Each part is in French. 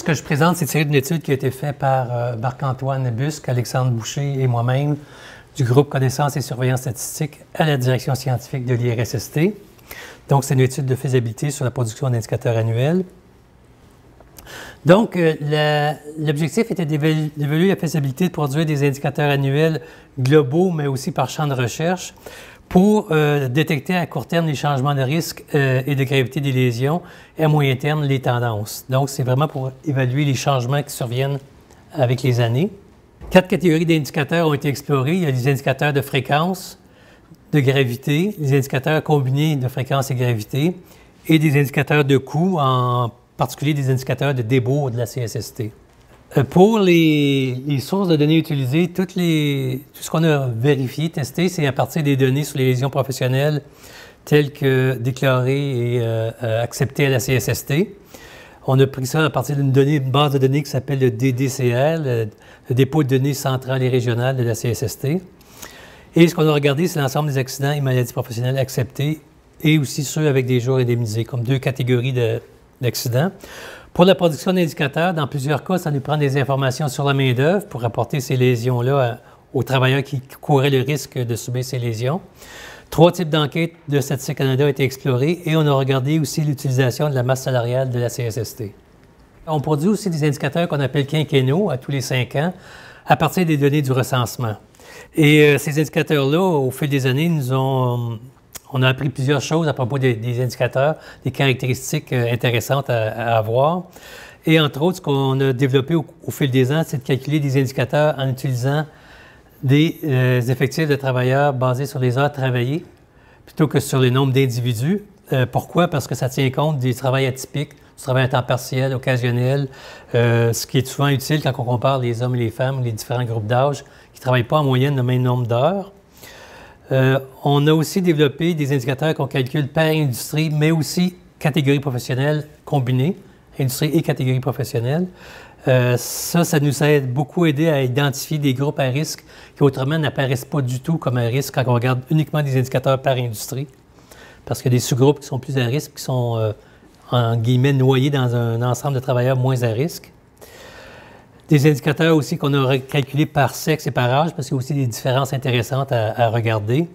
Ce que je présente, c'est tiré d'une étude qui a été faite par Marc-Antoine Busque, Alexandre Boucher et moi-même du groupe Connaissances et surveillance statistique à la direction scientifique de l'IRSST. Donc, c'est une étude de faisabilité sur la production d'indicateurs annuels. Donc, l'objectif était d'évaluer la faisabilité de produire des indicateurs annuels globaux, mais aussi par champ de recherche, pour détecter à court terme les changements de risque et de gravité des lésions et à moyen terme les tendances. Donc, c'est vraiment pour évaluer les changements qui surviennent avec les années. 4 catégories d'indicateurs ont été explorées. Il y a les indicateurs de fréquence, de gravité, les indicateurs combinés de fréquence et gravité et des indicateurs de coût, en particulier des indicateurs de débours de la CSST. Pour les sources de données utilisées, tout ce qu'on a vérifié, testé, c'est à partir des données sur les lésions professionnelles telles que déclarées et acceptées à la CSST. On a pris ça à partir d'une base de données qui s'appelle le DDCR, le dépôt de données central et régional de la CSST. Et ce qu'on a regardé, c'est l'ensemble des accidents et maladies professionnelles acceptés et aussi ceux avec des jours indemnisés, comme 2 catégories d'accidents. Pour la production d'indicateurs, dans plusieurs cas, ça nous prend des informations sur la main-d'œuvre pour rapporter ces lésions-là aux travailleurs qui couraient le risque de subir ces lésions. 3 types d'enquêtes de Statistique Canada ont été explorés et on a regardé aussi l'utilisation de la masse salariale de la CSST. On produit aussi des indicateurs qu'on appelle quinquennaux à tous les 5 ans à partir des données du recensement. Et ces indicateurs-là, au fil des années, on a appris plusieurs choses à propos des indicateurs, des caractéristiques intéressantes à avoir. Et entre autres, ce qu'on a développé au fil des ans, c'est de calculer des indicateurs en utilisant des effectifs de travailleurs basés sur les heures travaillées plutôt que sur le nombre d'individus. Pourquoi? Parce que ça tient compte des travails atypiques, du travail à temps partiel, occasionnel, ce qui est souvent utile quand on compare les hommes et les femmes, les différents groupes d'âge qui ne travaillent pas en moyenne le même nombre d'heures. On a aussi développé des indicateurs qu'on calcule par industrie, mais aussi catégorie professionnelle combinée, industrie et catégorie professionnelle. Ça nous a beaucoup aidé à identifier des groupes à risque qui autrement n'apparaissent pas du tout comme à risque quand on regarde uniquement des indicateurs par industrie. Parce qu'il y a des sous-groupes qui sont plus à risque, qui sont, en guillemets, noyés dans un ensemble de travailleurs moins à risque. Des indicateurs aussi qu'on a calculés par sexe et par âge, parce qu'il y a aussi des différences intéressantes à regarder.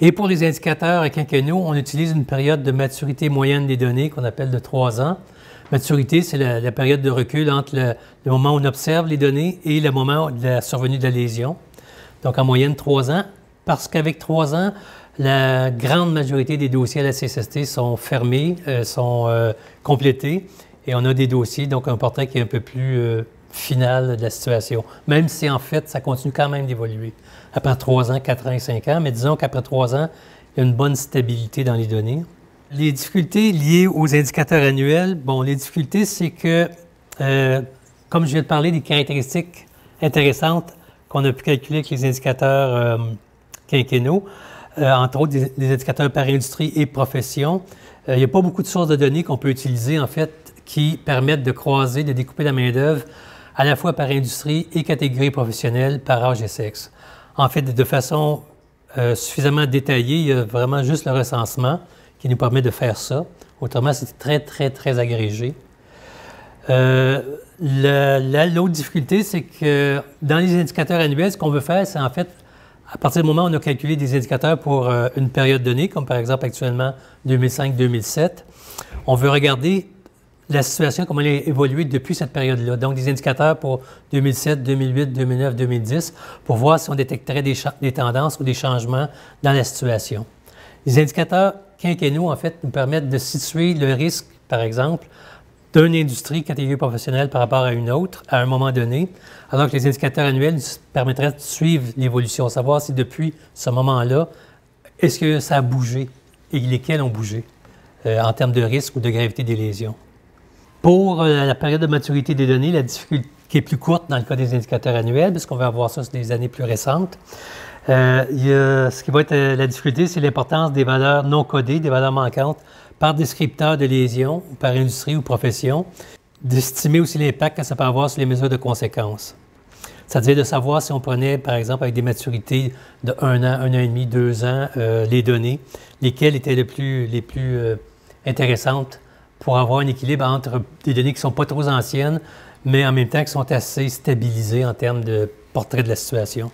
Et pour les indicateurs quinquennaux, on utilise une période de maturité moyenne des données qu'on appelle de 3 ans. Maturité, c'est la période de recul entre le moment où on observe les données et le moment de la survenue de la lésion. Donc, en moyenne, 3 ans, parce qu'avec 3 ans, la grande majorité des dossiers à la CSST sont fermés, sont complétés, et on a des dossiers, donc un portrait qui est un peu plus final de la situation, même si en fait, ça continue quand même d'évoluer. Après 3 ans, 4 ans et 5 ans, mais disons qu'après 3 ans, il y a une bonne stabilité dans les données. Les difficultés liées aux indicateurs annuels, bon, les difficultés, c'est que, comme je viens de parler des caractéristiques intéressantes qu'on a pu calculer avec les indicateurs quinquennaux, entre autres des indicateurs par industrie et profession, il n'y a pas beaucoup de sources de données qu'on peut utiliser, en fait, qui permettent de croiser, de découper la main-d'œuvre à la fois par industrie et catégorie professionnelle, par âge et sexe. En fait, de façon suffisamment détaillée, il y a vraiment juste le recensement qui nous permet de faire ça. Autrement, c'est très, très, très agrégé. L'autre difficulté, c'est que dans les indicateurs annuels, ce qu'on veut faire, c'est en fait, à partir du moment où on a calculé des indicateurs pour une période donnée, comme par exemple actuellement 2005-2007, on veut regarder la situation, comment elle a évolué depuis cette période-là. Donc, des indicateurs pour 2007, 2008, 2009, 2010, pour voir si on détecterait des tendances ou des changements dans la situation. Les indicateurs quinquennaux, en fait, nous permettent de situer le risque, par exemple, d'une industrie, catégorie professionnelle par rapport à une autre, à un moment donné, alors que les indicateurs annuels nous permettraient de suivre l'évolution, savoir si depuis ce moment-là, est-ce que ça a bougé et lesquels ont bougé en termes de risque ou de gravité des lésions. Pour la période de maturité des données, la difficulté qui est plus courte dans le cas des indicateurs annuels, puisqu'on va avoir ça sur des années plus récentes, ce qui va être la difficulté, c'est l'importance des valeurs non codées, des valeurs manquantes, par descripteur de lésions, ou par industrie ou profession, d'estimer aussi l'impact que ça peut avoir sur les mesures de conséquences. C'est-à-dire de savoir si on prenait, par exemple, avec des maturités de 1 an, 1 an et demi, 2 ans, les données, lesquelles étaient les plus intéressantes pour avoir un équilibre entre des données qui ne sont pas trop anciennes, mais en même temps qui sont assez stabilisés en termes de portrait de la situation.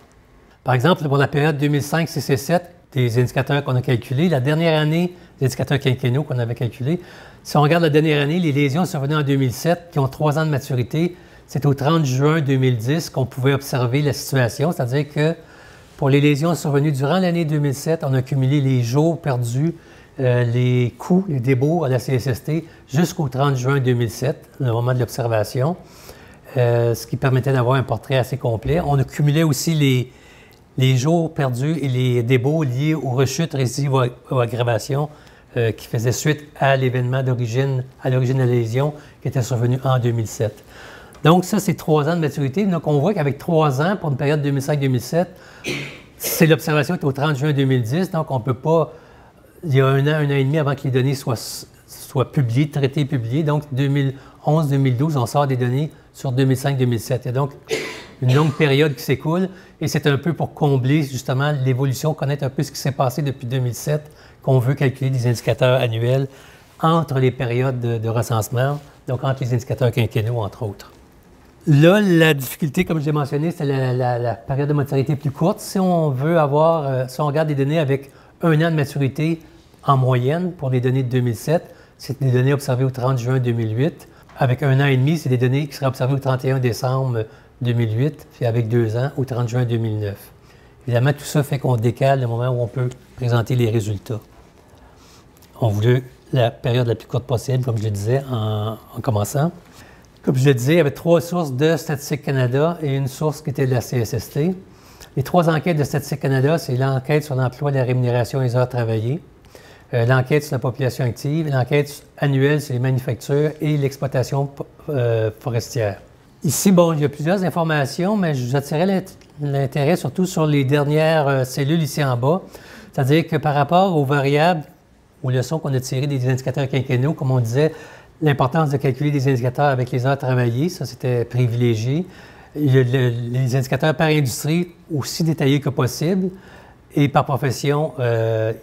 Par exemple, pour la période 2005-6 des indicateurs qu'on a calculés, la dernière année des indicateurs quinquennaux qu'on avait calculés, si on regarde la dernière année, les lésions survenues en 2007, qui ont 3 ans de maturité, c'est au 30 juin 2010 qu'on pouvait observer la situation, c'est-à-dire que pour les lésions survenues durant l'année 2007, on a cumulé les jours perdus, les coûts, les débats à la CSST jusqu'au 30 juin 2007, le moment de l'observation, ce qui permettait d'avoir un portrait assez complet. On a cumulé aussi les jours perdus et les débats liés aux rechutes récidives ou aggravations qui faisaient suite à l'événement d'origine, à l'origine de la lésion qui était survenu en 2007. Donc ça, c'est 3 ans de maturité. Donc on voit qu'avec 3 ans, pour une période 2005-2007, c'est l'observation est au 30 juin 2010, donc on ne peut pas, il y a un an et demi avant que les données soient publiées, traitées et publiées. Donc 2011-2012, on sort des données sur 2005-2007. Il y a donc une longue période qui s'écoule et c'est un peu pour combler justement l'évolution, connaître un peu ce qui s'est passé depuis 2007, qu'on veut calculer des indicateurs annuels entre les périodes de recensement, donc entre les indicateurs quinquennaux, entre autres. Là, la difficulté, comme je l'ai mentionné, c'est la période de maturité plus courte. Si on veut avoir, si on regarde des données avec 1 an de maturité en moyenne pour les données de 2007, c'est des données observées au 30 juin 2008. Avec 1 an et demi, c'est des données qui seraient observées au 31 décembre 2008, puis avec 2 ans, au 30 juin 2009. Évidemment, tout ça fait qu'on décale le moment où on peut présenter les résultats. On voulait la période la plus courte possible, comme je le disais en commençant. Comme je le disais, il y avait 3 sources de Statistique Canada et une source qui était de la CSST. Les 3 enquêtes de Statistique Canada, c'est l'enquête sur l'emploi, la rémunération et les heures travaillées, l'enquête sur la population active, l'enquête annuelle sur les manufactures et l'exploitation forestière. Ici, bon, il y a plusieurs informations, mais j'attirais l'intérêt surtout sur les dernières cellules ici en bas. C'est-à-dire que par rapport aux variables, aux leçons qu'on a tirées des indicateurs quinquennaux, comme on disait, l'importance de calculer des indicateurs avec les heures travaillées, ça c'était privilégié. Les indicateurs par industrie, aussi détaillés que possible, et par profession,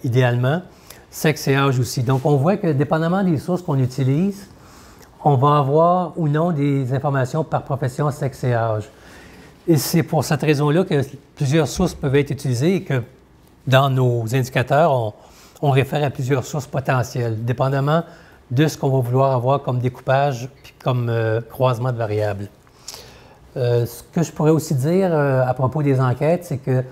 idéalement. Sexe et âge aussi. Donc on voit que dépendamment des sources qu'on utilise, on va avoir ou non des informations par profession, sexe et âge. Et c'est pour cette raison-là que plusieurs sources peuvent être utilisées et que dans nos indicateurs, on réfère à plusieurs sources potentielles, dépendamment de ce qu'on va vouloir avoir comme découpage puis comme croisement de variables. Ce que je pourrais aussi dire à propos des enquêtes, c'est que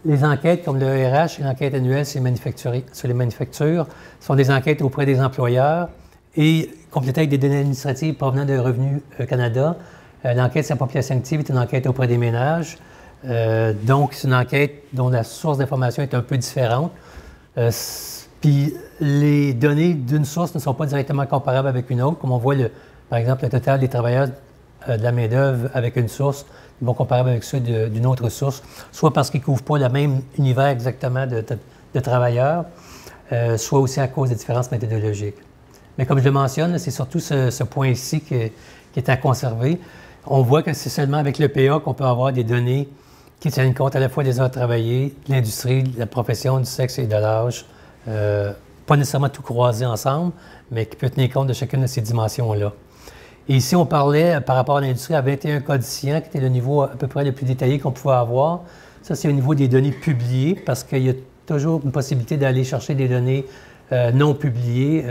les enquêtes comme le RH et l'enquête annuelle sur les manufactures sont des enquêtes auprès des employeurs et complétées avec des données administratives provenant de Revenu Canada. L'enquête sur la population active est une enquête auprès des ménages. Donc, c'est une enquête dont la source d'information est un peu différente. Puis les données d'une source ne sont pas directement comparables avec une autre, comme on voit, par exemple, le total des travailleurs de la main-d'œuvre avec une source, ils vont comparer avec ceux d'une autre source, soit parce qu'ils ne couvrent pas le même univers exactement de travailleurs, soit aussi à cause des différences méthodologiques. Mais comme je le mentionne, c'est surtout ce point-ci qui est à conserver. On voit que c'est seulement avec le PA qu'on peut avoir des données qui tiennent compte à la fois des heures travaillées, de l'industrie, de la profession, du sexe et de l'âge. Pas nécessairement tout croisé ensemble, mais qui peut tenir compte de chacune de ces dimensions-là. Et ici, on parlait par rapport à l'industrie à 21 coefficients, qui était le niveau à peu près le plus détaillé qu'on pouvait avoir. Ça, c'est au niveau des données publiées, parce qu'il y a toujours une possibilité d'aller chercher des données non publiées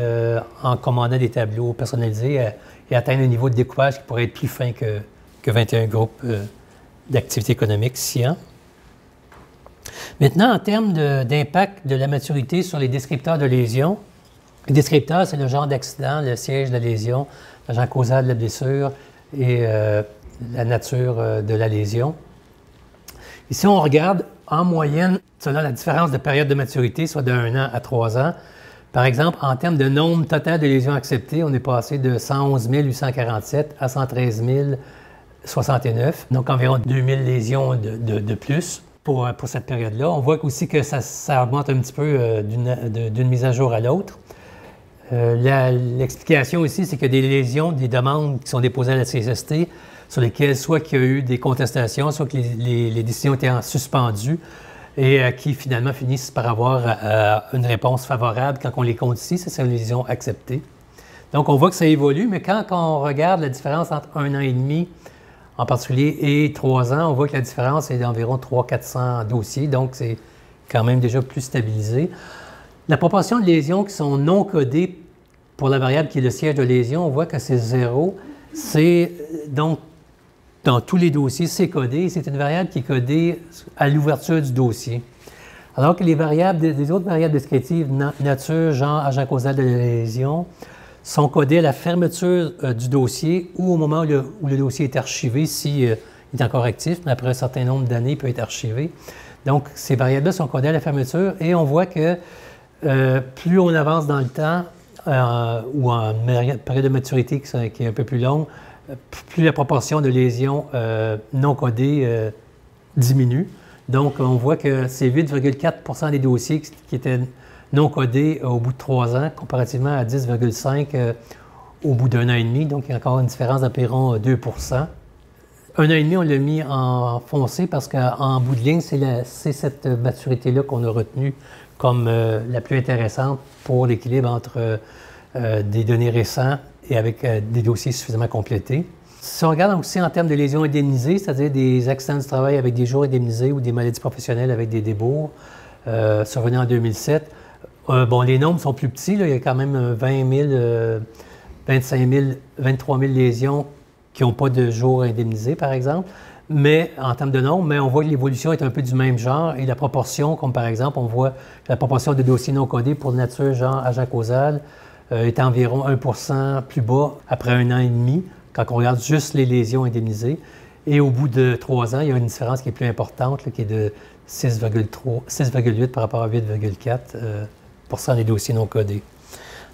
en commandant des tableaux personnalisés et atteindre un niveau de découpage qui pourrait être plus fin que 21 groupes d'activité économique SIAN. Maintenant, en termes d'impact de la maturité sur les descripteurs de lésions, les descripteurs, c'est le genre d'accident, le siège de la lésion, l'agent causal de la blessure et la nature de la lésion. Ici, on regarde en moyenne, selon la différence de période de maturité, soit de 1 an à 3 ans. Par exemple, en termes de nombre total de lésions acceptées, on est passé de 111 847 à 113 069, donc environ 2000 lésions de plus. Pour cette période-là. On voit aussi que ça augmente un petit peu d'une mise à jour à l'autre. L'explication aussi, c'est que des lésions, des demandes qui sont déposées à la CSST, sur lesquelles soit qu'il y a eu des contestations, soit que les décisions étaient suspendues et qui finalement finissent par avoir une réponse favorable quand on les compte ici, ça c'est une lésion acceptée. Donc, on voit que ça évolue, mais quand on regarde la différence entre 1 an et demi, en particulier, et 3 ans, on voit que la différence est d'environ 300-400 dossiers, donc c'est quand même déjà plus stabilisé. La proportion de lésions qui sont non codées pour la variable qui est le siège de lésion, on voit que c'est 0. C'est donc, dans tous les dossiers, c'est codé. C'est une variable qui est codée à l'ouverture du dossier. Alors que les autres variables descriptives, nature, genre, agent causal de la lésion, sont codées à la fermeture du dossier ou au moment où le dossier est archivé, s'il est encore actif, mais après un certain nombre d'années, il peut être archivé. Donc, ces variables-là sont codées à la fermeture et on voit que plus on avance dans le temps, ou en période de maturité qui est un peu plus longue, plus la proportion de lésions non codées diminue. Donc, on voit que c'est 8,4 des dossiers qui étaient non codés au bout de 3 ans, comparativement à 10,5 au bout d'1 an et demi. Donc, il y a encore une différence d'environ 2 1 an et demi, on l'a mis en foncé parce qu'en bout de ligne, c'est cette maturité-là qu'on a retenue comme la plus intéressante pour l'équilibre entre des données récentes et avec des dossiers suffisamment complétés. Si on regarde aussi en termes de lésions indemnisées, c'est-à-dire des accidents du travail avec des jours indemnisés ou des maladies professionnelles avec des débours, survenus en 2007, bon, les nombres sont plus petits, là, il y a quand même 20 000, 25 000, 23 000 lésions qui n'ont pas de jours indemnisés, par exemple. Mais en termes de nombre, mais on voit que l'évolution est un peu du même genre et la proportion, comme par exemple, on voit que la proportion de dossiers non codés pour nature, genre, agent causal est environ 1 plus bas après 1 an et demi, quand on regarde juste les lésions indemnisées. Et au bout de 3 ans, il y a une différence qui est plus importante, là, qui est de 6,8 par rapport à 8,4 des dossiers non codés.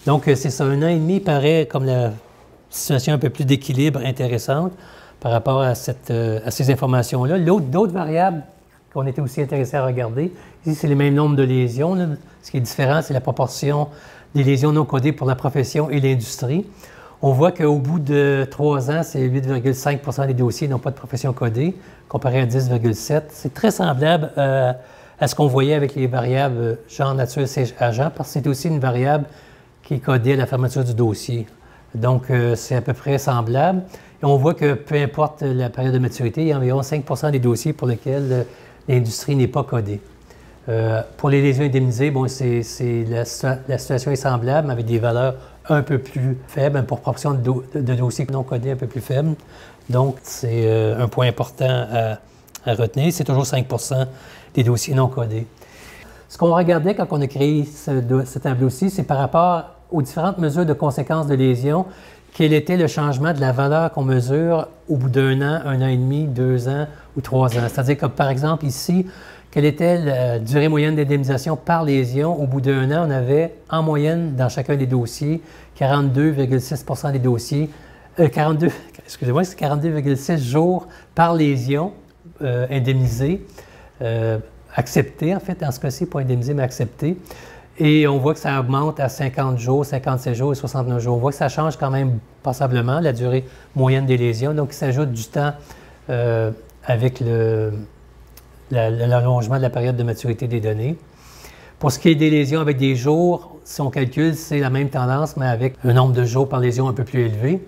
Donc, c'est ça, 1 an et demi paraît comme la situation un peu plus d'équilibre intéressante par rapport à ces informations-là. D'autres variables qu'on était aussi intéressés à regarder, ici, c'est les mêmes nombres de lésions. Là. Ce qui est différent, c'est la proportion des lésions non codées pour la profession et l'industrie. On voit qu'au bout de 3 ans, c'est 8,5 des dossiers n'ont pas de profession codée, comparé à 10,7. C'est très semblable à ce qu'on voyait avec les variables genre, nature, siège, agent, parce que c'est aussi une variable qui est codée à la fermeture du dossier. Donc, c'est à peu près semblable. Et on voit que peu importe la période de maturité, il y a environ 5 des dossiers pour lesquels l'industrie n'est pas codée. Pour les lésions indemnisées, bon, la situation est semblable, mais avec des valeurs un peu plus faibles, une proportion de dossiers non codés un peu plus faible. Donc, c'est un point important à retenir. C'est toujours 5 des dossiers non codés. Ce qu'on regardait quand on a créé ce tableau-ci, c'est par rapport aux différentes mesures de conséquences de lésion, quel était le changement de la valeur qu'on mesure au bout d'1 an, 1 an et demi, 2 ans ou 3 ans. C'est-à-dire que, par exemple, ici, quelle était la durée moyenne d'indemnisation par lésion? Au bout d'1 an, on avait en moyenne, dans chacun des dossiers, 42,6 des dossiers, 42,6 jours par lésion indemnisés, acceptés, en fait, dans ce cas-ci, pas indemnisés, mais acceptés. Et on voit que ça augmente à 50 jours, 57 jours et 69 jours. On voit que ça change quand même passablement, la durée moyenne des lésions. Donc, il s'ajoute du temps avec l'allongement de la période de maturité des données. Pour ce qui est des lésions avec des jours, si on calcule, c'est la même tendance, mais avec un nombre de jours par lésion un peu plus élevé.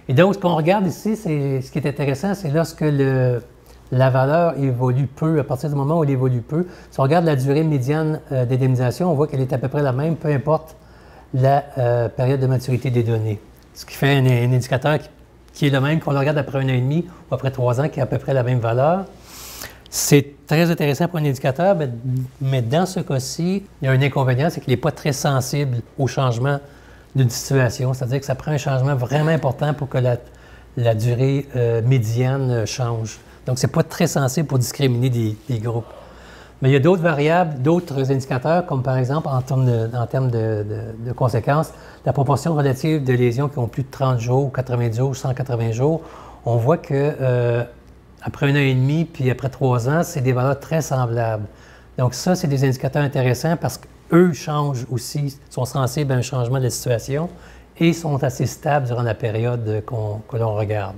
Et donc, ce qu'on regarde ici, ce qui est intéressant, c'est lorsque la valeur évolue peu, à partir du moment où elle évolue peu. Si on regarde la durée médiane d'indemnisation, on voit qu'elle est à peu près la même, peu importe la période de maturité des données. Ce qui fait un indicateur qui est le même qu'on le regarde après 1 an et demi ou après 3 ans, qui a à peu près la même valeur. C'est très intéressant pour un indicateur, mais dans ce cas-ci, il y a un inconvénient, c'est qu'il n'est pas très sensible au changement d'une situation. C'est-à-dire que ça prend un changement vraiment important pour que la durée médiane change. Donc, ce n'est pas très sensible pour discriminer des groupes. Mais il y a d'autres variables, d'autres indicateurs, comme par exemple, en termes de conséquences, la proportion relative de lésions qui ont plus de 30 jours, 90 jours, 180 jours. On voit que après 1 an et demi, puis après 3 ans, c'est des valeurs très semblables. Donc ça, c'est des indicateurs intéressants parce qu'eux changent aussi, sont sensibles à un changement de la situation et sont assez stables durant la période que l'on regarde.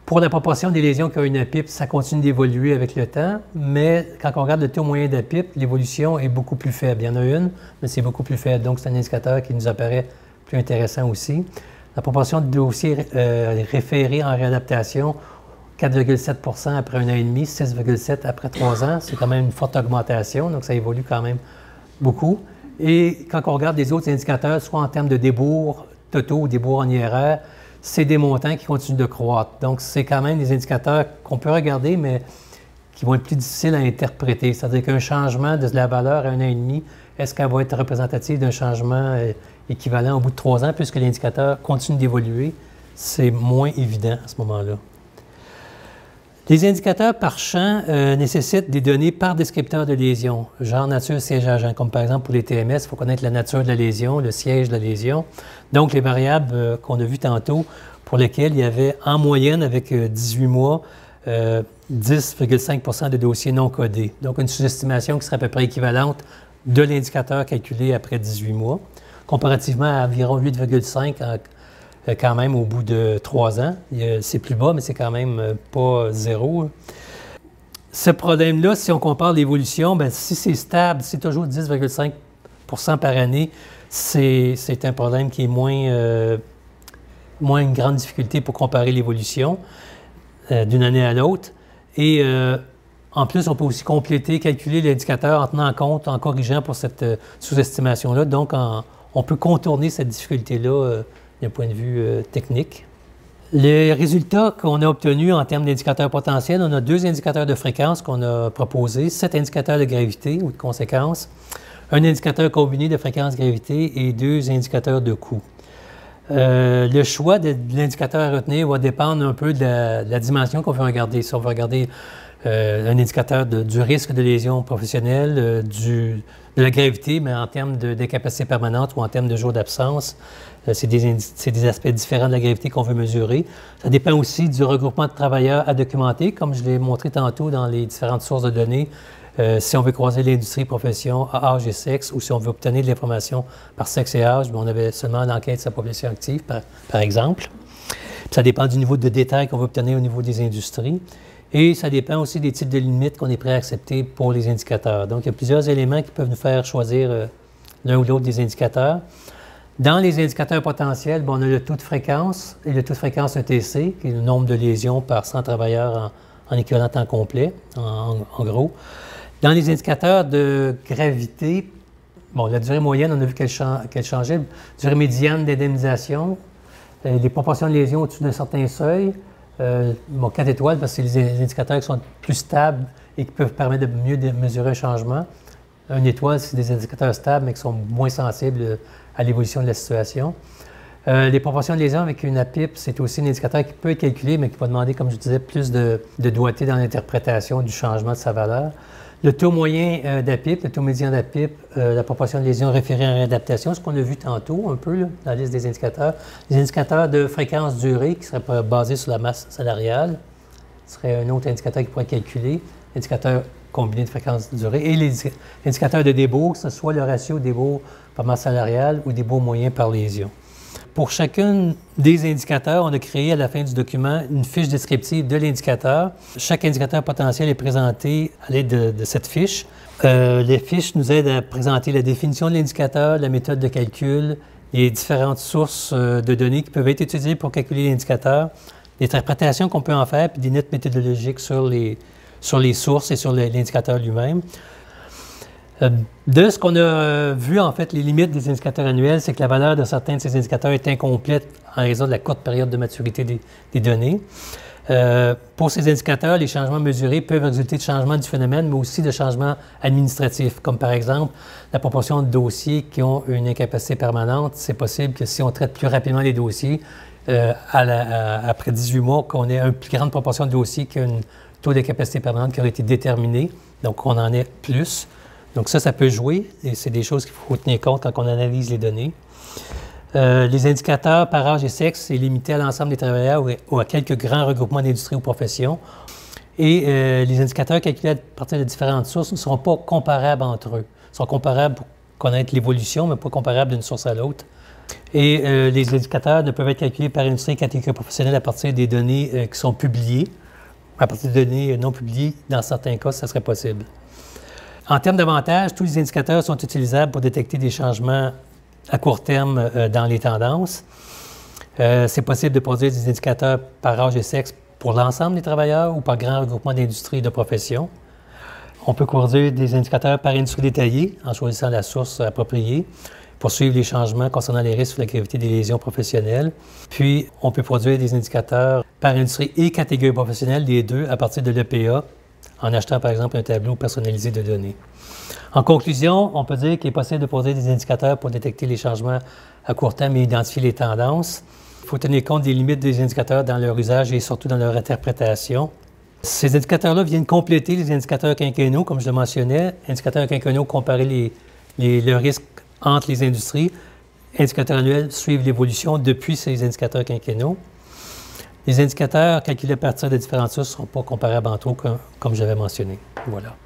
Pour la proportion des lésions qui ont une APIP, ça continue d'évoluer avec le temps, mais quand on regarde le taux moyen d'APIP, l'évolution est beaucoup plus faible. Il y en a une, mais c'est beaucoup plus faible. Donc, c'est un indicateur qui nous apparaît plus intéressant aussi. La proportion de dossiers référés en réadaptation, 4,7 après 1 an et demi, 6,7 après 3 ans. C'est quand même une forte augmentation, donc ça évolue quand même beaucoup. Et quand on regarde les autres indicateurs, soit en termes de débours totaux ou débours en IRR, c'est des montants qui continuent de croître. Donc, c'est quand même des indicateurs qu'on peut regarder, mais qui vont être plus difficiles à interpréter. C'est-à-dire qu'un changement de la valeur à 1 an et demi, est-ce qu'elle va être représentative d'un changement équivalent au bout de 3 ans, puisque l'indicateur continue d'évoluer? C'est moins évident à ce moment-là. Les indicateurs par champ nécessitent des données par descripteur de lésion, genre, nature, siège, agent. Comme par exemple pour les TMS, il faut connaître la nature de la lésion, le siège de la lésion. Donc, les variables qu'on a vues tantôt, pour lesquelles il y avait en moyenne, avec 18 mois, 10,5 de dossiers non codés. Donc, une sous-estimation qui serait à peu près équivalente de l'indicateur calculé après 18 mois, comparativement à environ 8,5 quand même au bout de 3 ans. C'est plus bas, mais c'est quand même pas zéro. Ce problème-là, si on compare l'évolution, bien, si c'est stable, c'est toujours 10,5 par année, c'est un problème qui est moins une grande difficulté pour comparer l'évolution d'une année à l'autre. Et en plus, on peut aussi compléter, calculer l'indicateur en tenant compte, en corrigeant pour cette sous-estimation-là. Donc, on peut contourner cette difficulté-là d'un point de vue technique. Les résultats qu'on a obtenus en termes d'indicateurs potentiels, on a 2 indicateurs de fréquence qu'on a proposés, 7 indicateurs de gravité ou de conséquence, un indicateur combiné de fréquence-gravité et 2 indicateurs de coût. Le choix de l'indicateur à retenir va dépendre un peu de la dimension qu'on veut regarder. Si on veut regarder un indicateur du risque de lésion professionnelle, de la gravité, mais en termes d'incapacité permanente ou en termes de jours d'absence, c'est des aspects différents de la gravité qu'on veut mesurer. Ça dépend aussi du regroupement de travailleurs à documenter, comme je l'ai montré tantôt dans les différentes sources de données. Si on veut croiser l'industrie, profession, âge et sexe, ou si on veut obtenir de l'information par sexe et âge, bien, on avait seulement l'enquête de sa population active, par exemple. Puis ça dépend du niveau de détail qu'on veut obtenir au niveau des industries. Et ça dépend aussi des types de limites qu'on est prêt à accepter pour les indicateurs. Donc, il y a plusieurs éléments qui peuvent nous faire choisir l'un ou l'autre des indicateurs. Dans les indicateurs potentiels, bien, on a le taux de fréquence et le taux de fréquence ETC, qui est le nombre de lésions par 100 travailleurs en équivalent temps complet, en gros. Dans les indicateurs de gravité, bon, la durée moyenne, on a vu qu'elle changeait. Durée médiane d'indemnisation, les proportions de lésions au-dessus d'un certain seuil. Bon, 4 étoiles, parce que c'est les indicateurs qui sont plus stables et qui peuvent permettre de mieux mesurer un changement. 1 étoile, c'est des indicateurs stables, mais qui sont moins sensibles à l'évolution de la situation. Les proportions de lésions avec une APIP, c'est aussi un indicateur qui peut être calculé, mais qui va demander, comme je disais, plus de doigté dans l'interprétation du changement de sa valeur. Le taux moyen d'APIP, le taux médian d'APIP, la proportion de lésions référées en réadaptation, ce qu'on a vu tantôt un peu là, dans la liste des indicateurs. Les indicateurs de fréquence durée qui seraient basés sur la masse salariale, ce serait un autre indicateur qui pourrait calculer, indicateur combiné de fréquence durée, et les indicateurs de débours, que ce soit le ratio débours par masse salariale ou débours moyen par lésion. Pour chacun des indicateurs, on a créé à la fin du document une fiche descriptive de l'indicateur. Chaque indicateur potentiel est présenté à l'aide de cette fiche. Les fiches nous aident à présenter la définition de l'indicateur, la méthode de calcul, les différentes sources de données qui peuvent être utilisées pour calculer l'indicateur, l'interprétation qu'on peut en faire, puis des notes méthodologiques sur les sources et sur l'indicateur lui-même. De ce qu'on a vu, en fait, les limites des indicateurs annuels, c'est que la valeur de certains de ces indicateurs est incomplète en raison de la courte période de maturité des données. Pour ces indicateurs, les changements mesurés peuvent résulter de changements du phénomène, mais aussi de changements administratifs, comme par exemple la proportion de dossiers qui ont une incapacité permanente. C'est possible que si on traite plus rapidement les dossiers, après 18 mois, qu'on ait une plus grande proportion de dossiers qui ont un taux d'incapacité permanente qui aurait été déterminé, donc qu'on en ait plus. Donc ça peut jouer, et c'est des choses qu'il faut tenir compte quand on analyse les données. Les indicateurs par âge et sexe, c'est limité à l'ensemble des travailleurs ou à quelques grands regroupements d'industries ou professions. Et les indicateurs calculés à partir de différentes sources ne seront pas comparables entre eux. Ils sont comparables pour connaître l'évolution, mais pas comparables d'une source à l'autre. Et les indicateurs ne peuvent être calculés par industrie et catégorie professionnelle à partir des données qui sont publiées. À partir de données non publiées, dans certains cas, ça serait possible. En termes d'avantages, tous les indicateurs sont utilisables pour détecter des changements à court terme dans les tendances. C'est possible de produire des indicateurs par âge et sexe pour l'ensemble des travailleurs ou par grand regroupement d'industries et de professions. On peut produire des indicateurs par industrie détaillée en choisissant la source appropriée pour suivre les changements concernant les risques ou la gravité des lésions professionnelles. Puis, on peut produire des indicateurs par industrie et catégorie professionnelle, les deux, à partir de l'EPA, en achetant par exemple un tableau personnalisé de données. En conclusion, on peut dire qu'il est possible de produire des indicateurs pour détecter les changements à court terme et identifier les tendances. Il faut tenir compte des limites des indicateurs dans leur usage et surtout dans leur interprétation. Ces indicateurs-là viennent compléter les indicateurs quinquennaux, comme je le mentionnais. Indicateurs quinquennaux, comparer le risque entre les industries. Indicateurs annuels suivent l'évolution depuis ces indicateurs quinquennaux. Les indicateurs calculés à partir de différentes sources ne sont pas comparables entre eux, comme j'avais mentionné. Voilà.